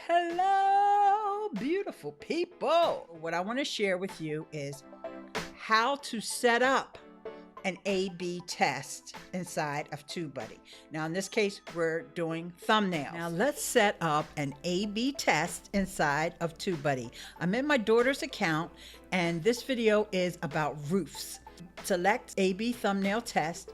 Hello, beautiful people. What I want to share with you is how to set up an A/B test inside of TubeBuddy. Now, in this case, we're doing thumbnails. Now, let's set up an A/B test inside of TubeBuddy. I'm in my daughter's account, and this video is about roofs. Select A/B thumbnail test,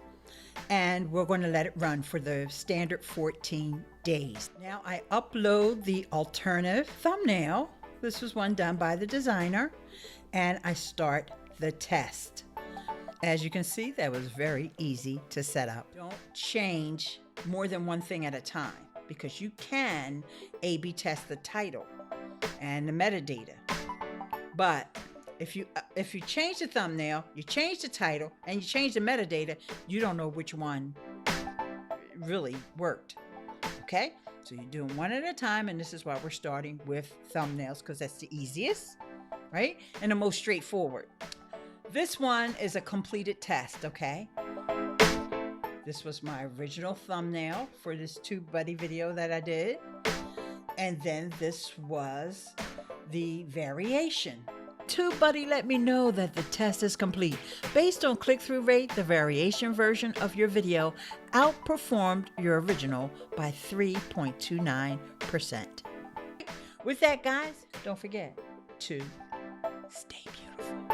and we're going to let it run for the standard 14 days. Now I upload the alternative thumbnail. This was one done by the designer, and I start the test. As you can see, that was very easy to set up. Don't change more than one thing at a time, because you can A/B test the title and the metadata. But if you change the thumbnail, you change the title, and you change the metadata, you don't know which one really worked. Okay, so you're doing one at a time, and this is why we're starting with thumbnails, because that's the easiest, right, and the most straightforward. This one is a completed test. Okay, this was my original thumbnail for this TubeBuddy video that I did, and then this was the variation. TubeBuddy let me know that the test is complete. Based on click-through rate, the variation version of your video outperformed your original by 3.29%. With that, guys, don't forget to stay beautiful.